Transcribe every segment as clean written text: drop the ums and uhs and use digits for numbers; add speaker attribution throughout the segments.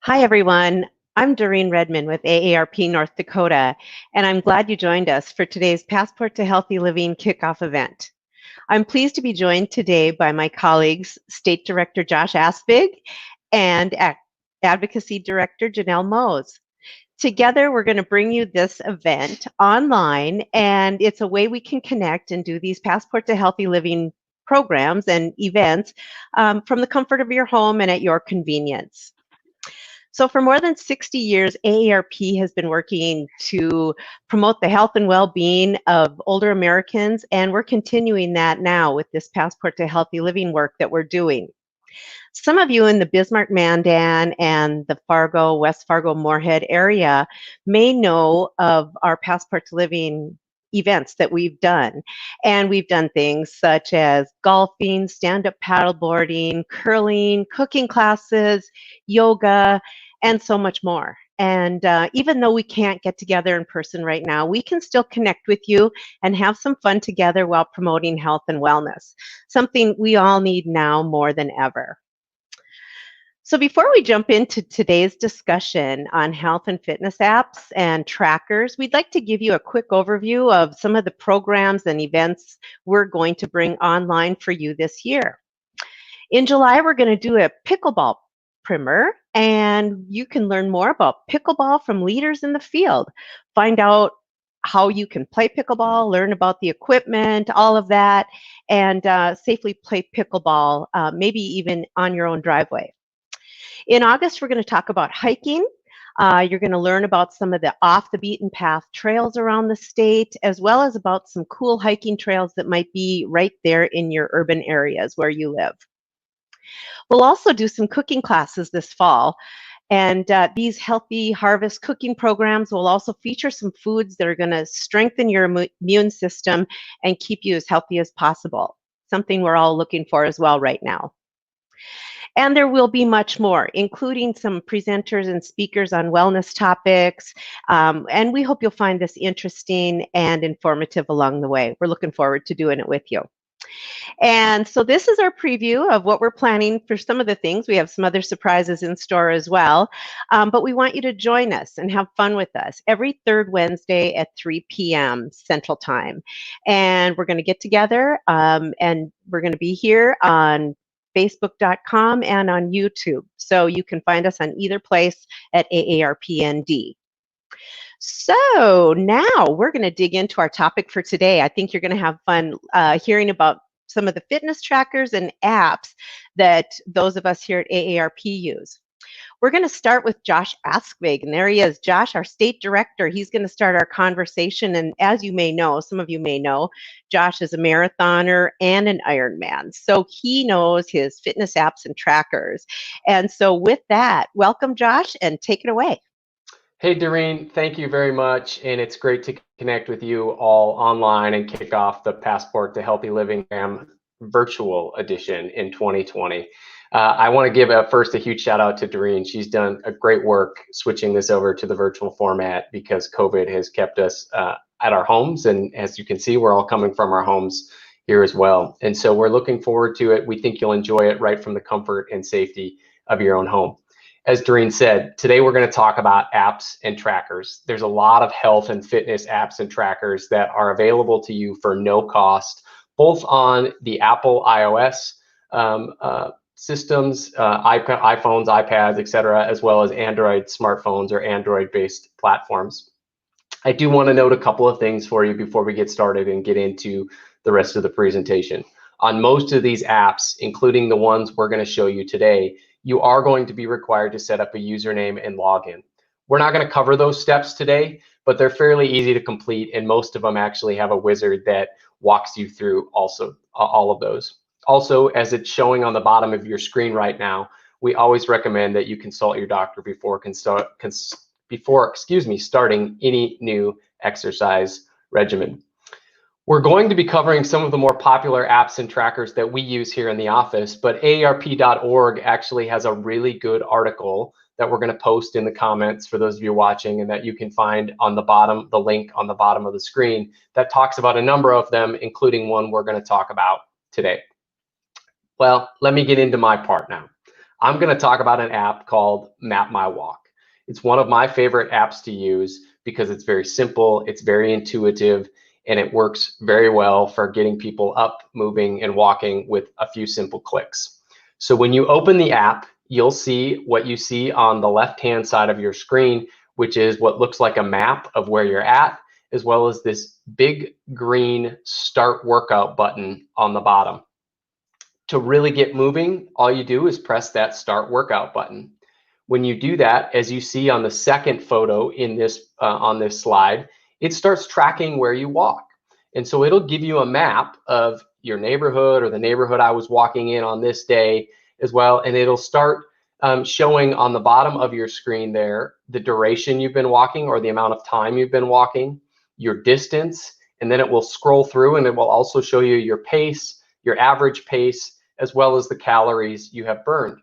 Speaker 1: Hi, everyone. I'm Doreen Redmond with AARP North Dakota, and I'm glad you joined us for today's Passport to Healthy Living Kickoff event. I'm pleased to be joined today by my colleagues, State Director Josh Aspig and Advocacy Director Janelle Mose. Together, we're going to bring you this event online, and it's a way we can connect and do these Passport to Healthy Living programs and events from the comfort of your home and at your convenience. So for more than 60 years, AARP has been working to promote the health and well-being of older Americans, and we're continuing that now with this Passport to Healthy Living work that we're doing. Some of you in the Bismarck-Mandan and the Fargo, West Fargo-Moorhead area may know of our Passport to Living events that we've done. And we've done things such as golfing, stand-up paddleboarding, curling, cooking classes, yoga, and so much more. And even though we can't get together in person right now, we can still connect with you and have some fun together while promoting health and wellness, something we all need now more than ever. So before we jump into today's discussion on health and fitness apps and trackers, we'd like to give you a quick overview of some of the programs and events we're going to bring online for you this year. In July, we're going to do a pickleball primer, and you can learn more about pickleball from leaders in the field. Find out how you can play pickleball, learn about the equipment, all of that, and safely play pickleball, maybe even on your own driveway. In August, we're going to talk about hiking. You're going to learn about some of the off the beaten path trails around the state, as well as about some cool hiking trails that might be right there in your urban areas where you live. We'll also do some cooking classes this fall. And these Healthy Harvest cooking programs will also feature some foods that are going to strengthen your immune system and keep you as healthy as possible, something we're all looking for as well right now. And there will be much more, including some presenters and speakers on wellness topics. And we hope you'll find this interesting and informative along the way. We're looking forward to doing it with you. And so this is our preview of what we're planning for some of the things. We have some other surprises in store as well. But we want you to join us and have fun with us every third Wednesday at 3 p.m. Central Time. And we're going to get together and we're going to be here on Facebook.com and on YouTube. So you can find us on either place at AARPND. So now we're going to dig into our topic for today. I think you're going to have fun hearing about some of the fitness trackers and apps that those of us here at AARP use. We're going to start with Josh Aspig, and there he is. Josh, our state director, he's going to start our conversation. And as you may know, some of you may know, Josh is a marathoner and an Ironman. So he knows his fitness apps and trackers. And so with that, welcome, Josh, and take it away.
Speaker 2: Hey, Doreen, thank you very much. And it's great to connect with you all online and kick off the Passport to Healthy Living virtual edition in 2020. I want to give first a huge shout out to Doreen. She's done a great work switching this over to the virtual format because COVID has kept us at our homes. And as you can see, we're all coming from our homes here as well. And so we're looking forward to it. We think you'll enjoy it right from the comfort and safety of your own home. As Doreen said, today we're going to talk about apps and trackers. There's a lot of health and fitness apps and trackers that are available to you for no cost, both on the Apple iOS systems, iPhones, iPads, etc., as well as Android smartphones or Android-based platforms. I do want to note a couple of things for you before we get started and get into the rest of the presentation. On most of these apps, including the ones we're going to show you today, you are going to be required to set up a username and login. We're not going to cover those steps today, but they're fairly easy to complete, and most of them actually have a wizard that walks you through also all of those. Also, as it's showing on the bottom of your screen right now, we always recommend that you consult your doctor before starting any new exercise regimen. We're going to be covering some of the more popular apps and trackers that we use here in the office, but AARP.org actually has a really good article that we're going to post in the comments for those of you watching, and that you can find on the bottom, the link on the bottom of the screen, that talks about a number of them, including one we're going to talk about today. Well, let me get into my part now. I'm going to talk about an app called Map My Walk. It's one of my favorite apps to use because it's very simple, it's very intuitive, and it works very well for getting people up, moving, and walking with a few simple clicks. So when you open the app, you'll see what you see on the left-hand side of your screen, which is what looks like a map of where you're at, as well as this big green Start Workout button on the bottom. To really get moving, all you do is press that Start Workout button. When you do that, as you see on the second photo in this on this slide, it starts tracking where you walk. And so it'll give you a map of your neighborhood or the neighborhood I was walking in on this day as well. And it'll start showing on the bottom of your screen there the duration you've been walking or the amount of time you've been walking, your distance, and then it will scroll through and it will also show you your pace, your average pace, as well as the calories you have burned.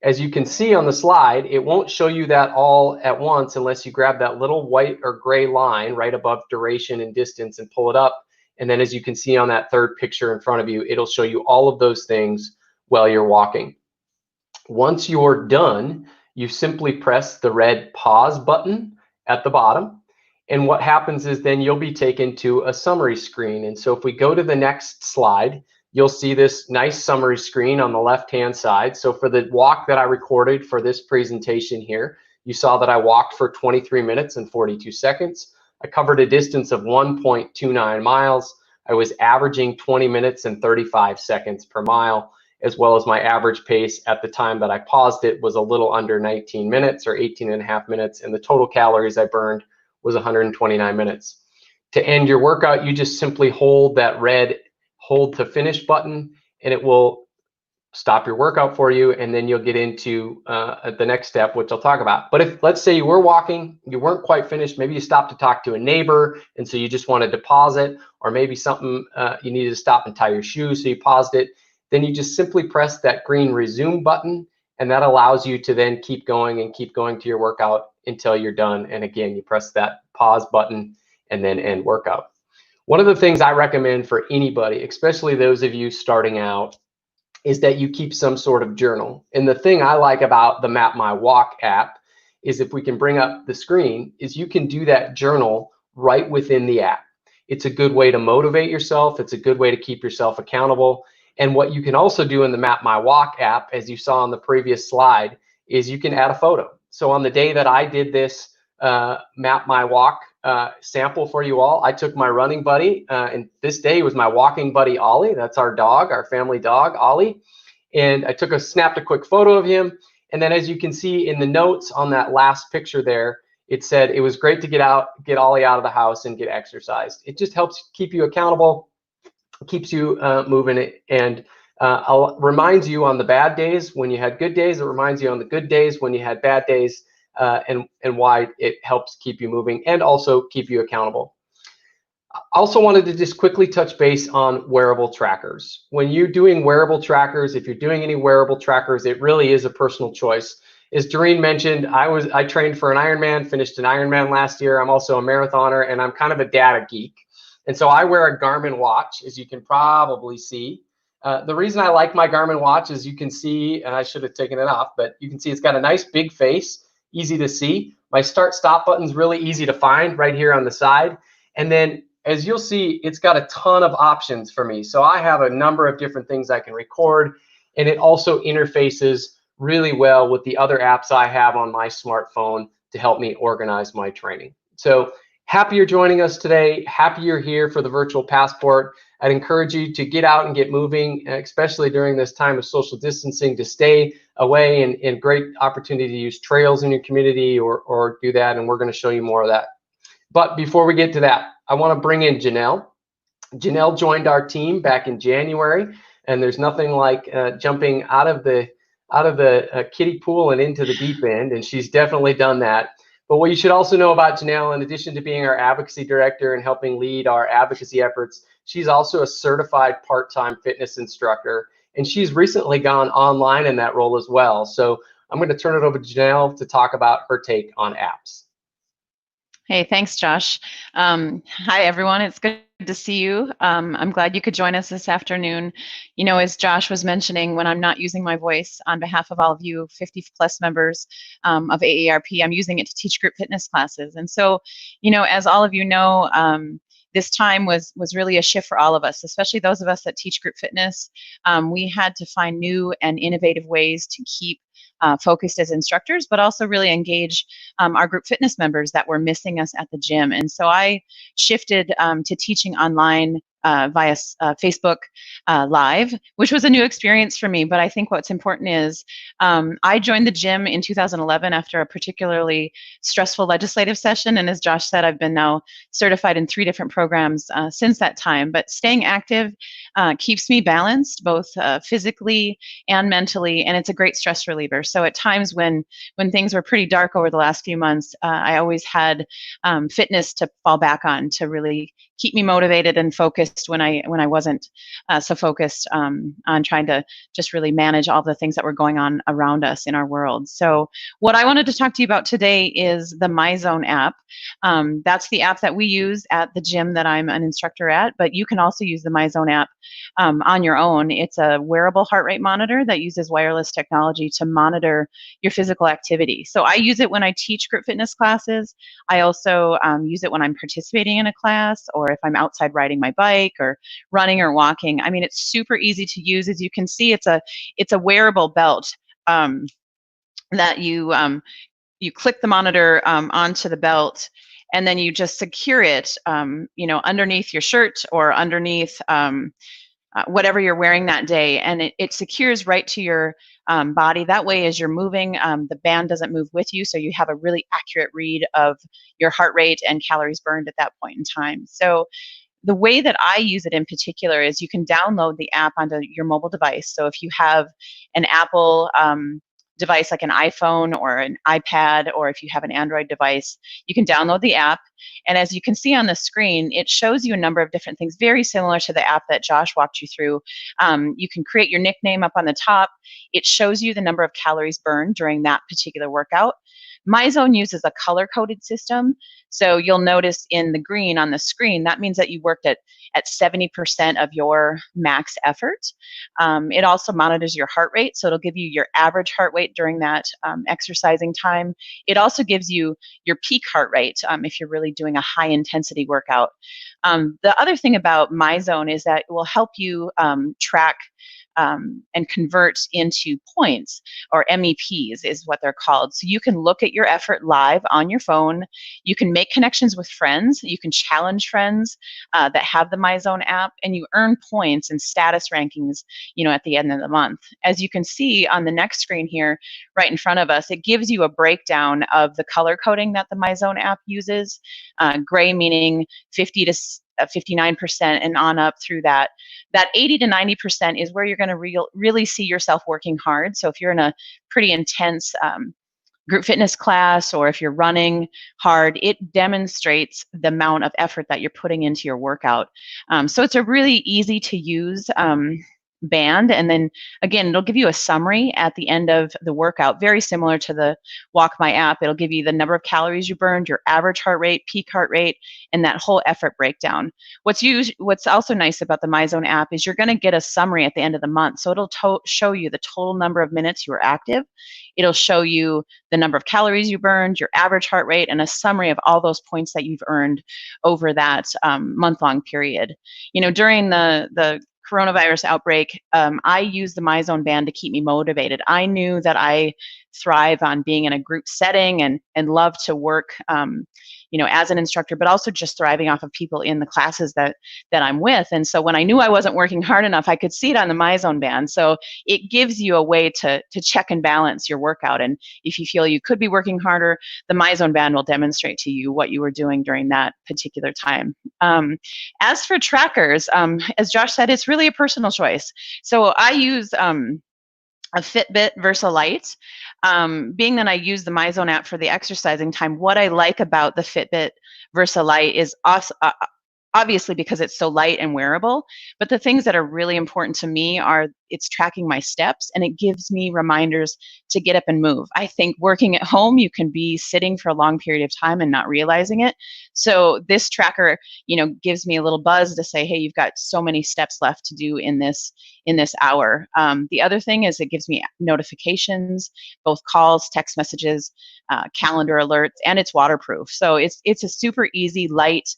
Speaker 2: As you can see on the slide, it won't show you that all at once unless you grab that little white or gray line right above duration and distance and pull it up. And then as you can see on that third picture in front of you, it'll show you all of those things while you're walking. Once you're done, you simply press the red pause button at the bottom. And what happens is then you'll be taken to a summary screen. And so if we go to the next slide, you'll see this nice summary screen on the left-hand side. So for the walk that I recorded for this presentation here, you saw that I walked for 23 minutes and 42 seconds. I covered a distance of 1.29 miles. I was averaging 20 minutes and 35 seconds per mile, as well as my average pace at the time that I paused it was a little under 19 minutes or 18 and a half minutes, and the total calories I burned was 129 minutes. To end your workout, you just simply hold that red hold to finish button and it will stop your workout for you, and then you'll get into the next step, which I'll talk about. But if, let's say you were walking, you weren't quite finished, maybe you stopped to talk to a neighbor and so you just wanted to pause it, or maybe something you needed to stop and tie your shoes so you paused it, then you just simply press that green resume button, and that allows you to then keep going to your workout until you're done. And again, you press that pause button and then end workout. One of the things I recommend for anybody, especially those of you starting out, is that you keep some sort of journal. And the thing I like about the Map My Walk app is, if we can bring up the screen, is you can do that journal right within the app. It's a good way to motivate yourself. It's a good way to keep yourself accountable. And what you can also do in the Map My Walk app, as you saw on the previous slide, is you can add a photo. So on the day that I did this Map My Walk sample for you all, I took my running buddy, and this day was my walking buddy, Ollie. That's our dog, our family dog, Ollie. And I snapped a quick photo of him. And then as you can see in the notes on that last picture there, it said it was great to get Ollie out of the house and get exercised. It just helps keep you accountable, keeps you moving, and reminds you on the bad days when you had good days. It reminds you on the good days when you had bad days, and why it helps keep you moving and also keep you accountable. I also wanted to just quickly touch base on wearable trackers. When you're doing wearable trackers, if you're doing any wearable trackers, it really is a personal choice. As Doreen mentioned, I trained for an Ironman, finished an Ironman last year. I'm also a marathoner, and I'm kind of a data geek. And so I wear a Garmin watch, as you can probably see. The reason I like my Garmin watch is, you can see, and I should have taken it off, but you can see it's got a nice big face, easy to see. My start-stop button's really easy to find right here on the side. And then, as you'll see, it's got a ton of options for me. So I have a number of different things I can record, and it also interfaces really well with the other apps I have on my smartphone to help me organize my training. So happy you're joining us today. Happy you're here for the virtual passport. I'd encourage you to get out and get moving, especially during this time of social distancing, to stay away, and great opportunity to use trails in your community or do that. And we're going to show you more of that. But before we get to that, I want to bring in Janelle. Janelle joined our team back in January, and there's nothing like jumping out of the kiddie pool and into the deep end, and she's definitely done that. But what you should also know about Janelle, in addition to being our advocacy director and helping lead our advocacy efforts, she's also a certified part-time fitness instructor, and she's recently gone online in that role as well. So I'm going to turn it over to Janelle to talk about her take on apps.
Speaker 3: Hey, thanks, Josh. Hi, everyone. It's good to see you. I'm glad you could join us this afternoon. You know, as Josh was mentioning, when I'm not using my voice, on behalf of all of you 50 plus members of AARP, I'm using it to teach group fitness classes. And so, you know, as all of you know, this time was really a shift for all of us, especially those of us that teach group fitness. We had to find new and innovative ways to keep focused as instructors, but also really engage our group fitness members that were missing us at the gym. And so I shifted to teaching online via Facebook Live, which was a new experience for me. But I think what's important is I joined the gym in 2011 after a particularly stressful legislative session. And as Josh said, I've been now certified in 3 different programs since that time. But staying active keeps me balanced, both physically and mentally, and it's a great stress reliever. So at times when things were pretty dark over the last few months, I always had fitness to fall back on to really keep me motivated and focused when I wasn't so focused on trying to just really manage all the things that were going on around us in our world. So what I wanted to talk to you about today is the MyZone app. That's the app that we use at the gym that I'm an instructor at, but you can also use the MyZone app on your own. It's a wearable heart rate monitor that uses wireless technology to monitor your physical activity. So I use it when I teach group fitness classes. I also use it when I'm participating in a class, or if I'm outside riding my bike or running or walking. I mean, it's super easy to use. As you can see, it's a wearable belt that you click the monitor onto the belt, and then you just secure it, you know, underneath your shirt or underneath whatever you're wearing that day, and it secures right to your body. That way, as you're moving, the band doesn't move with you, so you have a really accurate read of your heart rate and calories burned at that point in time. So the way that I use it in particular is you can download the app onto your mobile device. So if you have an Apple device like an iPhone or an iPad, or if you have an Android device, you can download the app. And as you can see on the screen, it shows you a number of different things, very similar to the app that Josh walked you through. You can create your nickname up on the top. It shows you the number of calories burned during that particular workout. MyZone uses a color-coded system. So you'll notice in the green on the screen, that means that you worked at 70% of your max effort. It also monitors your heart rate, so it'll give you your average heart rate during that exercising time. It also gives you your peak heart rate if you're really doing a high intensity workout. The other thing about MyZone is that it will help you track and convert into points, or MEPs is what they're called. So you can look at your effort live on your phone. You can make connections with friends. You can challenge friends that have the MyZone app, and you earn points and status rankings, you know, at the end of the month. As you can see on the next screen here, right in front of us, it gives you a breakdown of the color coding that the MyZone app uses. Gray meaning 50 to 59% and on up through that. That 80 to 90% is where you're going to really see yourself working hard. So if you're in a pretty intense group fitness class, or if you're running hard, it demonstrates the amount of effort that you're putting into your workout. So it's a really easy to use band. And then again, it'll give you a summary at the end of the workout, very similar to the Walk My app. It'll give you the number of calories you burned, your average heart rate, peak heart rate, and that whole effort breakdown. What's also nice about the MyZone app is you're going to get a summary at the end of the month. So it'll show you the total number of minutes you were active. It'll show you the number of calories you burned, your average heart rate, and a summary of all those points that you've earned over that month-long period. You know, during the coronavirus outbreak, I used the MyZone band to keep me motivated. I knew that I thrive on being in a group setting and love to work, you know, as an instructor, but also just thriving off of people in the classes that I'm with. And so when I knew I wasn't working hard enough, I could see it on the MyZone band. So it gives you a way to check and balance your workout. And if you feel you could be working harder, the MyZone band will demonstrate to you what you were doing during that particular time. As for trackers, as Josh said, it's really a personal choice. So I use a Fitbit VersaLite. Being that I use the MyZone app for the exercising time, what I like about the Fitbit VersaLite is obviously because it's so light and wearable. But the things that are really important to me are it's tracking my steps, and it gives me reminders to get up and move. I think working at home, you can be sitting for a long period of time and not realizing it. So this tracker, gives me a little buzz to say, hey, you've got so many steps left to do in this hour. The other thing is it gives me notifications, both calls, text messages, calendar alerts, and it's waterproof. So it's a super easy, light,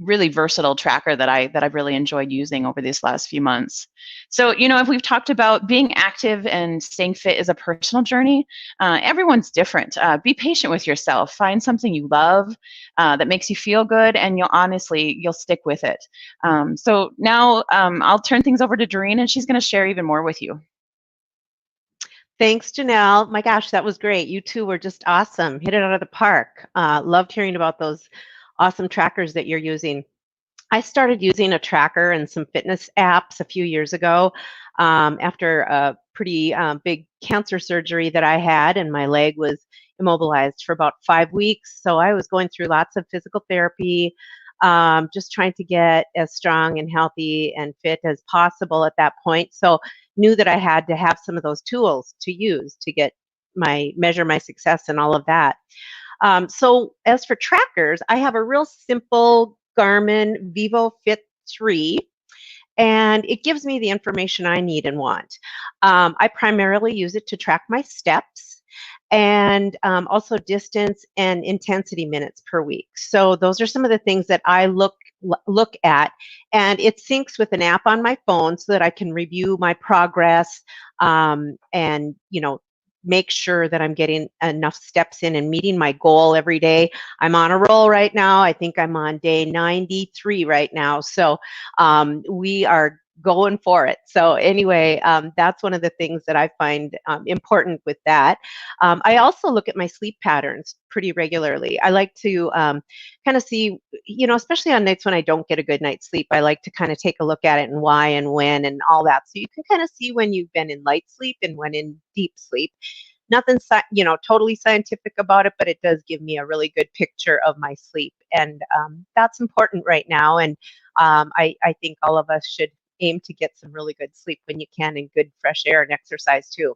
Speaker 3: really versatile tracker that I've really enjoyed using over these last few months. So, if we've talked about being active and staying fit is a personal journey, everyone's different. Be patient with yourself. Find something you love that makes you feel good, and you'll stick with it. So now I'll turn things over to Doreen, and she's going to share even more with you.
Speaker 1: Thanks, Janelle. My gosh, that was great. You two were just awesome. Hit it out of the park. Loved hearing about those awesome trackers that you're using. I started using a tracker and some fitness apps a few years ago after a pretty big cancer surgery that I had, and my leg was immobilized for about 5 weeks. So I was going through lots of physical therapy, just trying to get as strong and healthy and fit as possible at that point. So knew that I had to have some of those tools to use to measure my success and all of that. So as for trackers, I have a real simple Garmin Vivo Fit 3, and it gives me the information I need and want. I primarily use it to track my steps and also distance and intensity minutes per week. So those are some of the things that I look at, and it syncs with an app on my phone so that I can review my progress and make sure that I'm getting enough steps in and meeting my goal every day. I'm on a roll right now. I think I'm on day 93 right now. So we are going for it. So anyway, that's one of the things that I find important with that. I also look at my sleep patterns pretty regularly. I like to kind of see, especially on nights when I don't get a good night's sleep, I like to kind of take a look at it and why and when and all that. So you can kind of see when you've been in light sleep and when in deep sleep. Nothing, totally scientific about it, but it does give me a really good picture of my sleep. And that's important right now. And I think all of us should aim to get some really good sleep when you can, and good fresh air and exercise too.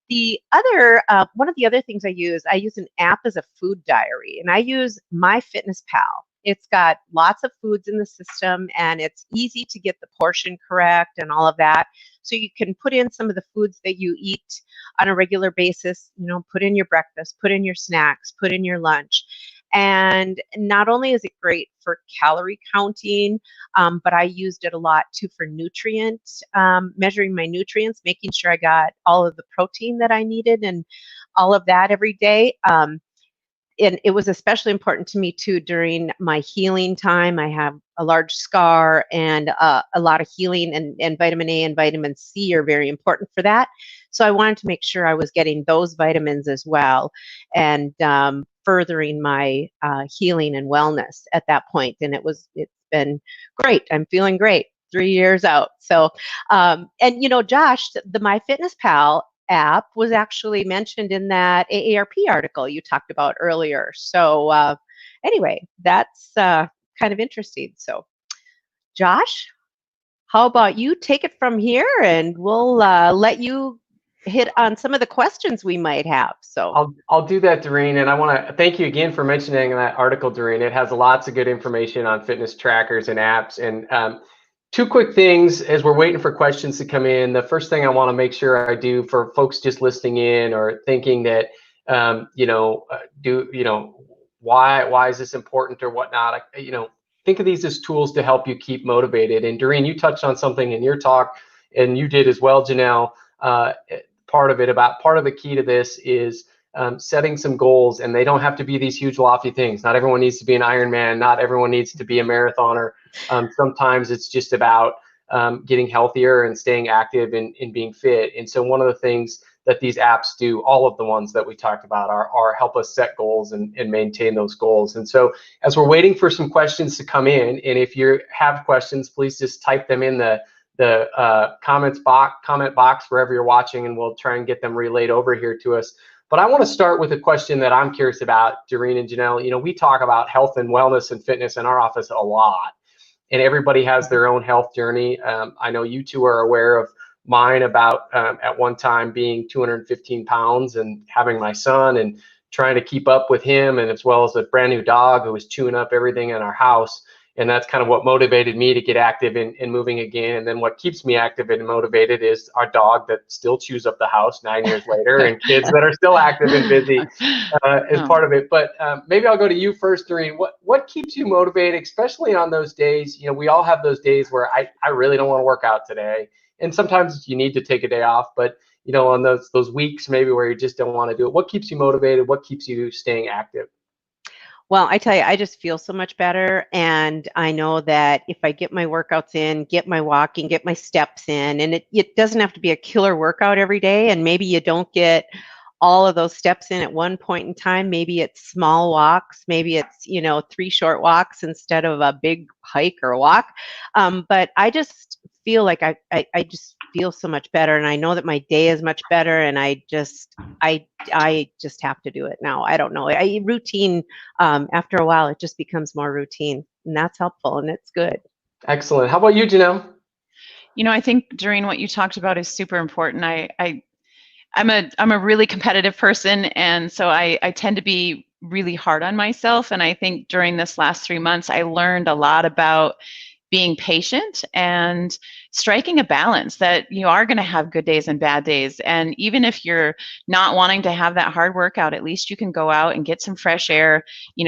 Speaker 1: The other one of the other things I use an app as a food diary, and I use MyFitnessPal. It's got lots of foods in the system, and it's easy to get the portion correct and all of that. So you can put in some of the foods that you eat on a regular basis, put in your breakfast, put in your snacks, put in your lunch. And not only is it great for calorie counting, but I used it a lot too for measuring my nutrients, making sure I got all of the protein that I needed and all of that every day. And it was especially important to me too during my healing time. I have a large scar, and a lot of healing, and vitamin A and vitamin C are very important for that. So I wanted to make sure I was getting those vitamins as well, and furthering my healing and wellness at that point. And it's been great. I'm feeling great 3 years out. So, and Josh, the MyFitnessPal app was actually mentioned in that AARP article you talked about earlier. So anyway, that's kind of interesting. So Josh, how about you take it from here, and we'll let you hit on some of the questions we might have. So
Speaker 2: I'll do that, Doreen, and I want to thank you again for mentioning that article, Doreen. It has lots of good information on fitness trackers and apps. And two quick things as we're waiting for questions to come in. The first thing I want to make sure I do for folks just listening in or thinking that, why is this important or whatnot? Think of these as tools to help you keep motivated. And Doreen, you touched on something in your talk, and you did as well, Janelle. Part of the key to this is setting some goals, and they don't have to be these huge lofty things. Not everyone needs to be an Ironman. Not everyone needs to be a marathoner. Sometimes it's just about getting healthier and staying active and being fit. And so one of the things that these apps do, all of the ones that we talked about, are help us set goals and maintain those goals. And so as we're waiting for some questions to come in, and if you have questions, please just type them in the comment box wherever you're watching, and we'll try and get them relayed over here to us. But I want to start with a question that I'm curious about, Doreen and Janelle. You know, we talk about health and wellness and fitness in our office a lot, and everybody has their own health journey. I know you two are aware of mine about at one time being 215 pounds and having my son and trying to keep up with him, and as well as a brand new dog who was chewing up everything in our house. And that's kind of what motivated me to get active in moving again. And then what keeps me active and motivated is our dog that still chews up the house 9 years later, and kids that are still active and busy as part of it. But maybe I'll go to you first, Doreen. What keeps you motivated, especially on those days? You know, we all have those days where I really don't want to work out today. And sometimes you need to take a day off, but you know, on those weeks maybe where you just don't want to do it, what keeps you motivated? What keeps you staying active?
Speaker 1: Well, I tell you, I just feel so much better. And I know that if I get my workouts in, get my walking, get my steps in, and it doesn't have to be a killer workout every day. And maybe you don't get all of those steps in at one point in time. Maybe it's small walks. Maybe it's, 3 short walks instead of a big hike or walk. But I just feel like I just feel so much better. And I know that my day is much better. And I just have to do it now. I don't know. Routine, after a while, it just becomes more routine, and that's helpful and it's good.
Speaker 2: Excellent. How about you, Janelle?
Speaker 3: You know, I think during what you talked about is super important. I'm a really competitive person, and so I tend to be really hard on myself. And I think during this last 3 months, I learned a lot about being patient and striking a balance, that you are going to have good days and bad days. And even if you're not wanting to have that hard workout, at least you can go out and get some fresh air,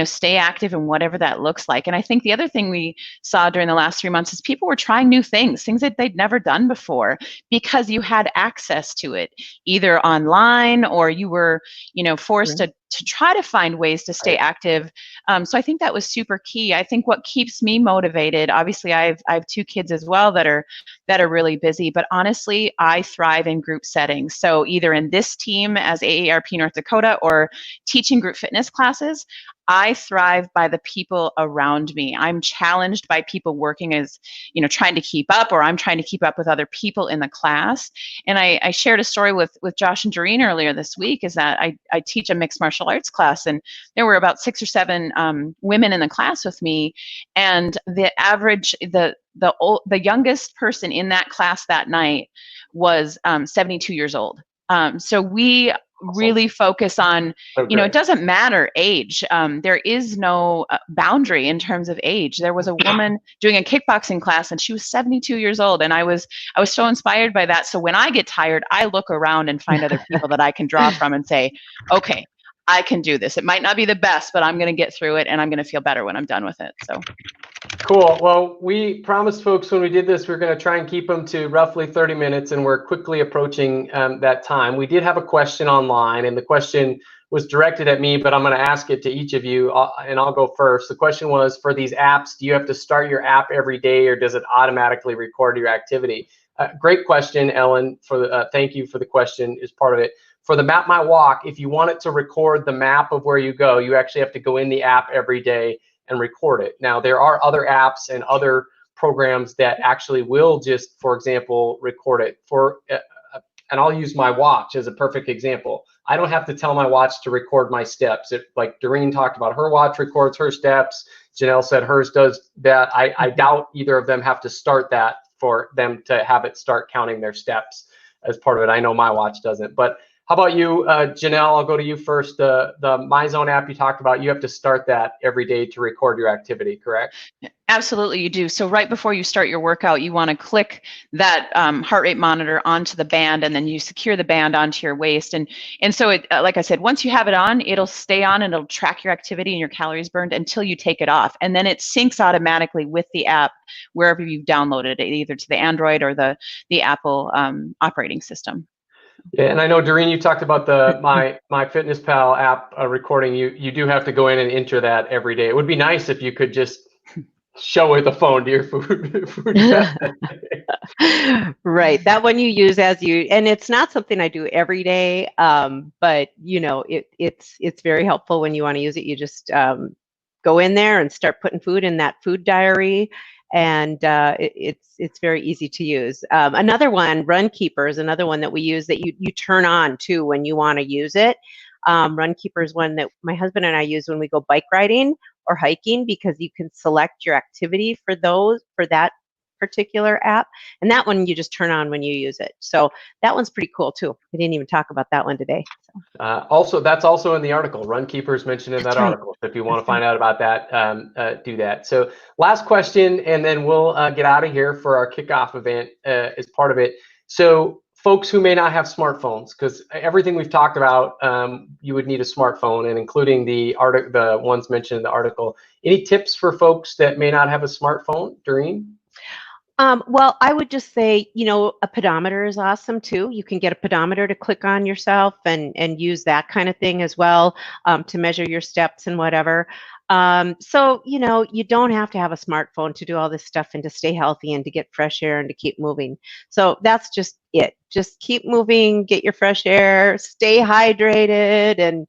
Speaker 3: stay active in whatever that looks like. And I think the other thing we saw during the last 3 months is people were trying new things that they'd never done before, because you had access to it, either online or you were, forced to try to find ways to stay active. So I think that was super key. I think what keeps me motivated, obviously I have 2 kids as well that are really busy, but honestly, I thrive in group settings. So either in this team as AARP North Dakota or teaching group fitness classes, I thrive by the people around me. I'm challenged by people working as, trying to keep up, or I'm trying to keep up with other people in the class. And I shared a story with Josh and Doreen earlier this week, is that I teach a mixed martial arts class, and there were about 6 or 7 women in the class with me. And the average, the youngest person in that class that night was 72 years old. So we really focus on, it doesn't matter age. There is no boundary in terms of age. There was a woman doing a kickboxing class, and she was 72 years old. And I was so inspired by that. So when I get tired, I look around and find other people that I can draw from and say, okay, I can do this. It might not be the best, but I'm going to get through it, and I'm going to feel better when I'm done with it. So.
Speaker 2: Cool. Well, we promised folks when we did this, we're going to try and keep them to roughly 30 minutes, and we're quickly approaching that time. We did have a question online, and the question was directed at me, but I'm going to ask it to each of you, and I'll go first. The question was, for these apps, do you have to start your app every day, or does it automatically record your activity? Great question, Ellen. Thank you for the question, is part of it. For the Map My Walk, if you want it to record the map of where you go, you actually have to go in the app every day and record it. Now, there are other apps and other programs that actually will just, for example, record it. And I'll use my watch as a perfect example. I don't have to tell my watch to record my steps. Like Doreen talked about, her watch records her steps. Janelle said hers does that. I doubt either of them have to start that for them to have it start counting their steps as part of it. I know my watch doesn't. But how about you, Janelle? I'll go to you first. The MyZone app you talked about, you have to start that every day to record your activity, correct?
Speaker 3: Absolutely, you do. So right before you start your workout, you want to click that heart rate monitor onto the band, and then you secure the band onto your waist. And so, it, like I said, once you have it on, it'll stay on and it'll track your activity and your calories burned until you take it off. And then it syncs automatically with the app wherever you've downloaded it, either to the Android or the Apple operating system.
Speaker 2: Yeah, and I know, Doreen, you talked about the MyFitnessPal app recording. You do have to go in and enter that every day. It would be nice if you could just show with a phone to your food.
Speaker 1: Right, that one you use as you, and it's not something I do every day, but it's very helpful when you want to use it. You just go in there and start putting food in that food diary. And it's very easy to use. Another one, Runkeeper, is another one that we use that you turn on too when you want to use it. Runkeeper is one that my husband and I use when we go bike riding or hiking, because you can select your activity for that particular app, and that one you just turn on when you use it. So that one's pretty cool too. We didn't even talk about that one today.
Speaker 2: Also, that's also in the article. Runkeeper is mentioned in
Speaker 1: That's
Speaker 2: that
Speaker 1: right.
Speaker 2: article. So if you want to find out about that, do that. So last question, and then we'll get out of here for our kickoff event as part of it. So folks who may not have smartphones, because everything we've talked about, you would need a smartphone, and including the ones mentioned in the article. Any tips for folks that may not have a smartphone, Doreen?
Speaker 1: Well, I would just say, a pedometer is awesome too. You can get a pedometer to click on yourself and use that kind of thing as well, to measure your steps and whatever. So, you don't have to have a smartphone to do all this stuff and to stay healthy and to get fresh air and to keep moving. So that's just it. Just keep moving, get your fresh air, stay hydrated, and,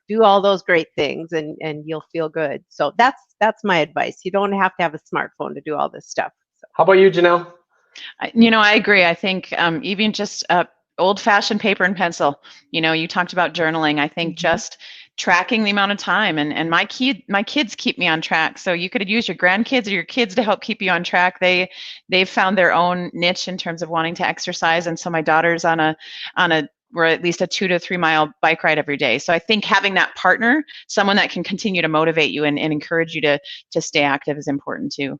Speaker 1: do all those great things, and you'll feel good. So that's my advice. You don't have to have a smartphone to do all this stuff.
Speaker 2: How about you, Janelle?
Speaker 3: I agree. I think even just old-fashioned paper and pencil. You talked about journaling. I think just tracking the amount of time, and my kids keep me on track. So you could use your grandkids or your kids to help keep you on track. They've found their own niche in terms of wanting to exercise, and so my daughter's we're at least a 2 to 3 mile bike ride every day. So I think having that partner, someone that can continue to motivate you and encourage you to stay active, is important too.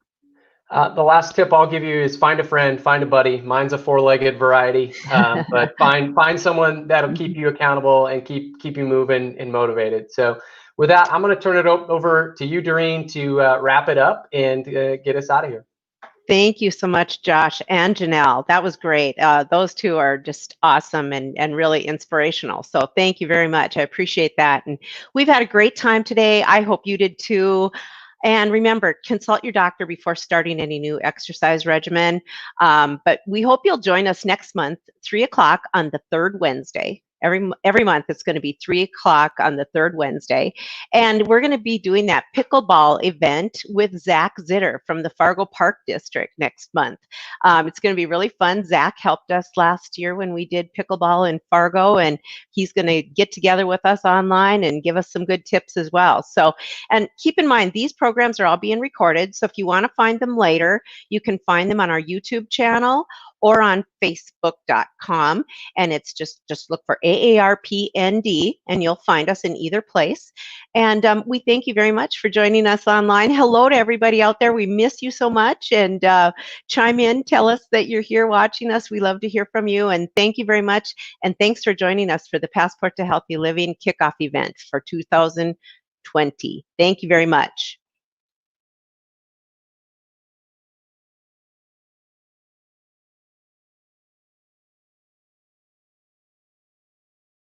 Speaker 2: The last tip I'll give you is find a friend, find a buddy. Mine's a 4-legged variety, but find someone that'll keep you accountable and keep you moving and motivated. So with that, I'm going to turn it over to you, Doreen, to wrap it up and get us out of here.
Speaker 1: Thank you so much, Josh and Janelle. That was great. Those two are just awesome and really inspirational. So thank you very much. I appreciate that. And we've had a great time today. I hope you did too. And remember, consult your doctor before starting any new exercise regimen. But we hope you'll join us next month, 3 o'clock on the third Wednesday. Every month it's going to be 3 o'clock on the third Wednesday. And we're going to be doing that pickleball event with Zach Zitter from the Fargo Park District next month. It's going to be really fun. Zach helped us last year when we did pickleball in Fargo, and he's going to get together with us online and give us some good tips as well. So, and keep in mind, these programs are all being recorded. So if you want to find them later, you can find them on our YouTube channel or on facebook.com, and it's just look for AARPND and you'll find us in either place. And we thank you very much for joining us online. Hello to everybody out there. We miss you so much, and chime in, tell us that you're here watching us. We love to hear from you, and thank you very much. And thanks for joining us for the Passport to Healthy Living Kickoff event for 2020. Thank you very much.